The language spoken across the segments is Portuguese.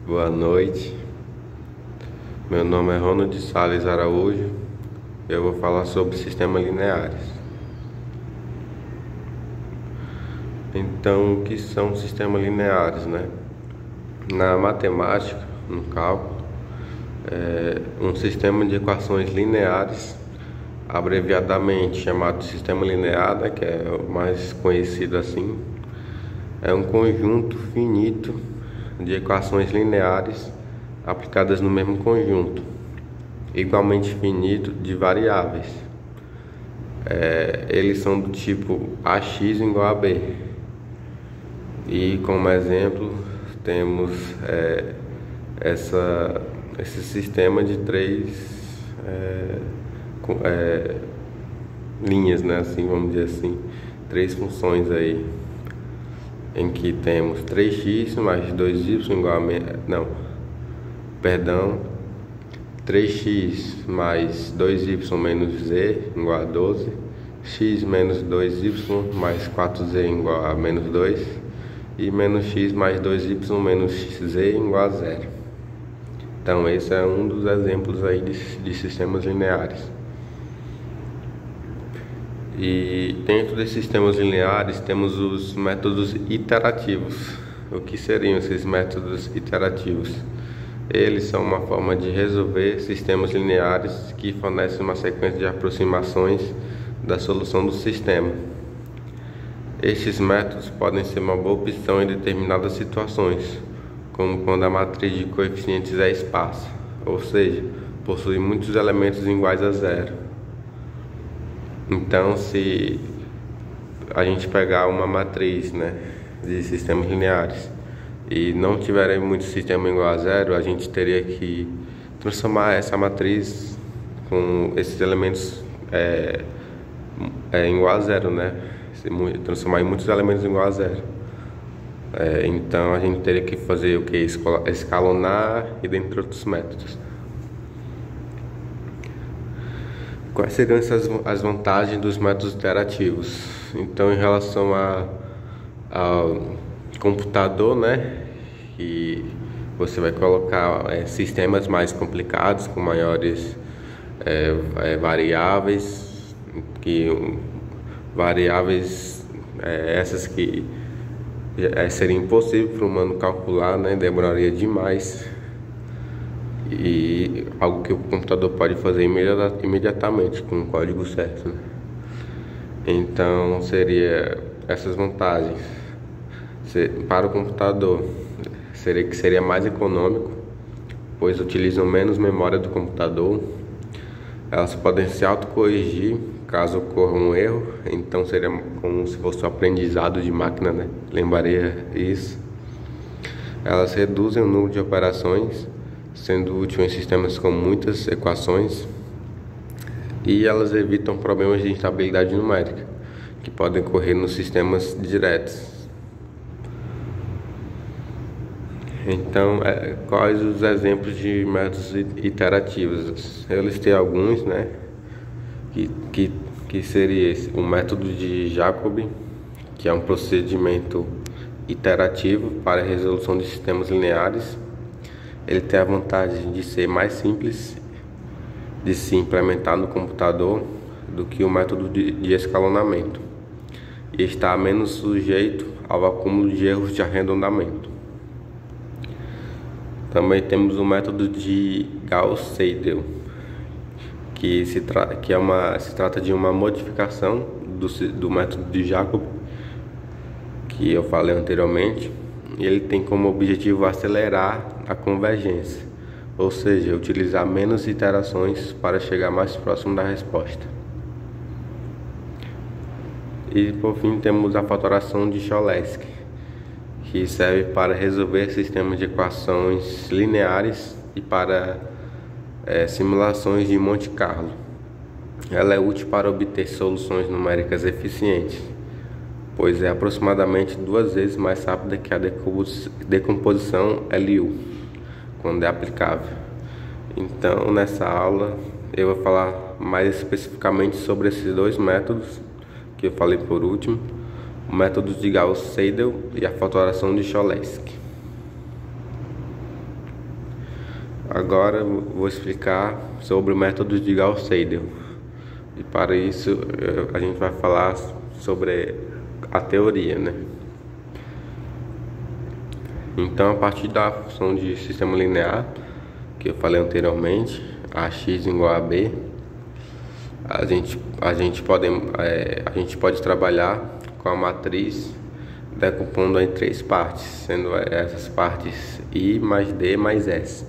Boa noite, meu nome é Ronald Salles Araújo. Eu vou falar sobre sistemas lineares. Então, o que são sistemas lineares, né? Na matemática, no cálculo, um sistema de equações lineares, abreviadamente chamado de sistema linear, né, que é o mais conhecido assim, é um conjunto finito de equações lineares aplicadas no mesmo conjunto, igualmente finito de variáveis. Eles são do tipo ax igual a b. E como exemplo temos esse sistema de três linhas, né? Assim, vamos dizer assim, três funções aí, em que temos 3x mais 2y igual a... Não, perdão, 3x mais 2y menos z igual a 12, x menos 2y mais 4z igual a menos 2 e menos x mais 2y menos z igual a 0. Então esse é um dos exemplos aí de sistemas lineares. E dentro desses sistemas lineares temos os métodos iterativos. O que seriam esses métodos iterativos? Eles são uma forma de resolver sistemas lineares que fornecem uma sequência de aproximações da solução do sistema. Estes métodos podem ser uma boa opção em determinadas situações, como quando a matriz de coeficientes é esparsa, ou seja, possui muitos elementos iguais a zero. Então, se a gente pegar uma matriz, né, de sistemas lineares e não tiver muito sistema igual a zero, a gente teria que transformar essa matriz com esses elementos igual a zero, né? Transformar em muitos elementos igual a zero. Então a gente teria que fazer o que? Escalonar e dentre outros métodos. Quais seriam as vantagens dos métodos iterativos? Então, em relação ao computador, né, e você vai colocar sistemas mais complicados, com maiores variáveis, essas que seria impossível para o humano calcular, né, demoraria demais, e algo que o computador pode fazer imediatamente com o código certo, né? Então seria essas vantagens. Para o computador seria mais econômico, pois utilizam menos memória do computador. Elas podem se autocorrigir caso ocorra um erro, então seria como se fosse um aprendizado de máquina, né? Lembraria isso. Elas reduzem o número de operações, sendo útil em sistemas com muitas equações, e elas evitam problemas de instabilidade numérica que podem ocorrer nos sistemas diretos. Então, quais os exemplos de métodos iterativos? Eu listei alguns, né? Que seria o método de Jacobi, que é um procedimento iterativo para a resolução de sistemas lineares. Ele tem a vantagem de ser mais simples de se implementar no computador do que o método de escalonamento, e está menos sujeito ao acúmulo de erros de arredondamento. Também temos o método de Gauss-Seidel, que se trata de uma modificação do método de Jacobi, que eu falei anteriormente. Ele tem como objetivo acelerar a convergência, ou seja, utilizar menos iterações para chegar mais próximo da resposta. E por fim temos a fatoração de Cholesky, que serve para resolver sistemas de equações lineares e para simulações de Monte Carlo. Ela é útil para obter soluções numéricas eficientes, pois é aproximadamente 2 vezes mais rápida que a decomposição LU, quando é aplicável. Então, nessa aula eu vou falar mais especificamente sobre esses dois métodos que eu falei por último, o método de Gauss-Seidel e a fatoração de Cholesky. Agora eu vou explicar sobre o método de Gauss-Seidel. E para isso a gente vai falar sobre a teoria, né? Então, a partir da função de sistema linear que eu falei anteriormente, ax igual a b, a gente pode trabalhar com a matriz decompondo em três partes, sendo essas partes I mais D mais S,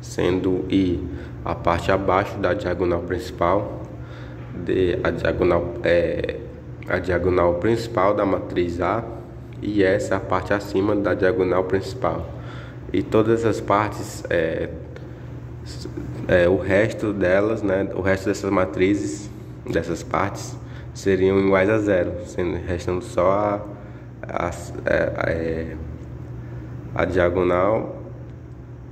sendo I a parte abaixo da diagonal principal, D a diagonal principal da matriz A, e S a parte acima da diagonal principal. E todas as partes, o resto delas, né, o resto dessas matrizes, dessas partes, seriam iguais a zero, restando só a diagonal,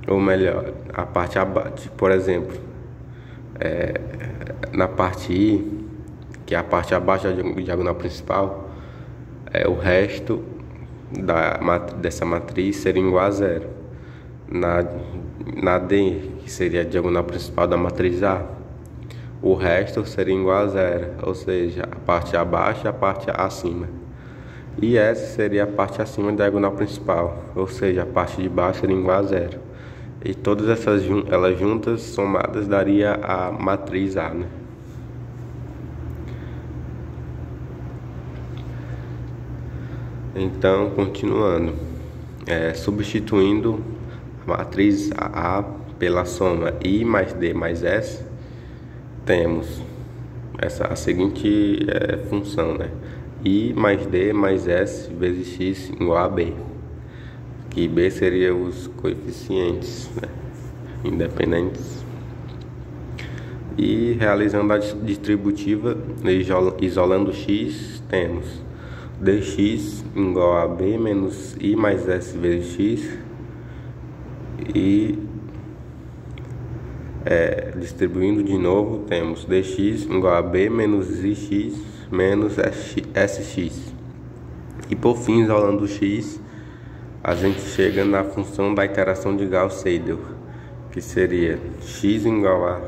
ou melhor, a parte abaixo. Por exemplo, na parte I, que é a parte abaixo da diagonal principal, o resto dessa matriz seria igual a zero. Na D, que seria a diagonal principal da matriz A, o resto seria igual a zero, ou seja, a parte abaixo e a parte acima. E essa seria a parte acima da diagonal principal, ou seja, a parte de baixo seria igual a zero. E todas elas juntas, somadas, daria a matriz A, né? Então, continuando, substituindo a matriz A pela soma I mais D mais S, temos a seguinte função, né? I mais D mais S vezes X igual a B, que B seria os coeficientes, né, independentes. E realizando a distributiva, isolando X, temos dx igual a B menos I mais S vezes X, e distribuindo de novo, temos dx igual a B menos IX menos SX. E por fim, isolando o X, a gente chega na função da iteração de Gauss-Seidel, que seria x igual a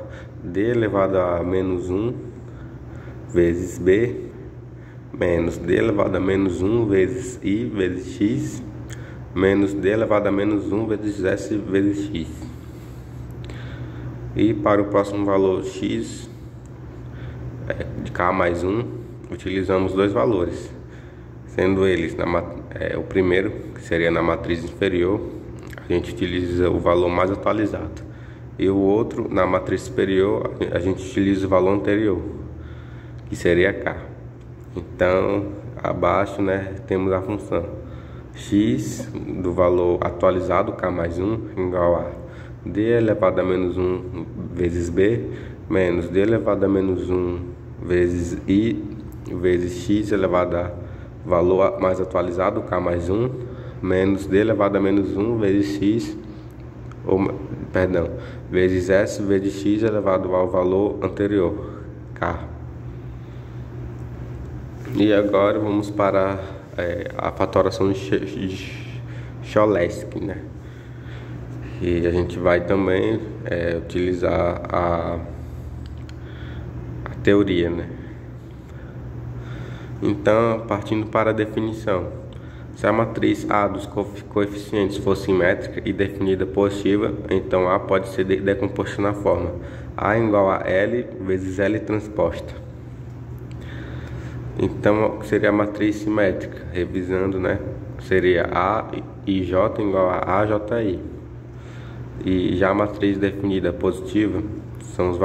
D elevado a menos 1 vezes B menos D elevado a menos 1 vezes I vezes X menos D elevado a menos 1 vezes S vezes X. E para o próximo valor X de K mais 1, utilizamos dois valores, sendo eles o primeiro, que seria na matriz inferior, a gente utiliza o valor mais atualizado, e o outro, na matriz superior, a gente utiliza o valor anterior, que seria K. Então, abaixo, né, temos a função x do valor atualizado, K mais 1, igual a D elevado a menos 1 vezes B menos D elevado a menos 1 vezes I vezes X elevado a valor mais atualizado, K mais 1, menos D elevado a menos 1 vezes X, vezes S vezes X elevado ao valor anterior, K. E agora vamos para a fatoração de Cholesky, né? E a gente vai também utilizar a teoria, né? Então, partindo para a definição, se a matriz A dos coeficientes for simétrica e definida positiva, então A pode ser decomposta na forma A igual a L vezes L transposta. Então, seria a matriz simétrica, revisando, né? Seria A e J igual a AJI. E já a matriz definida positiva, são os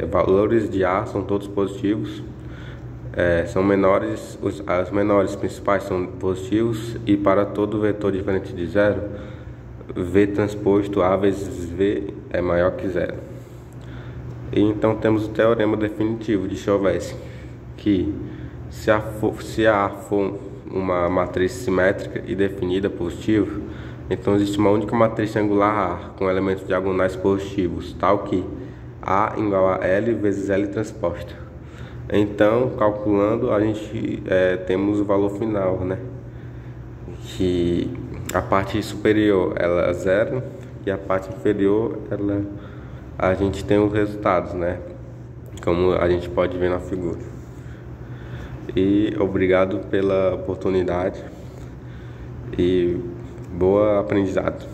valores de A são todos positivos, são menores, os menores principais são positivos, e para todo vetor diferente de zero, V transposto A vezes V é maior que zero. E então temos o teorema definitivo de Cholesky, que se A for uma matriz simétrica e definida positiva, então existe uma única matriz triangular A com elementos diagonais positivos, tal que A igual a L vezes L transposta. Então, calculando, a gente temos o valor final, né? Que a parte superior ela é zero e a parte inferior, a gente tem os resultados, né? Como a gente pode ver na figura. E obrigado pela oportunidade e boa aprendizado.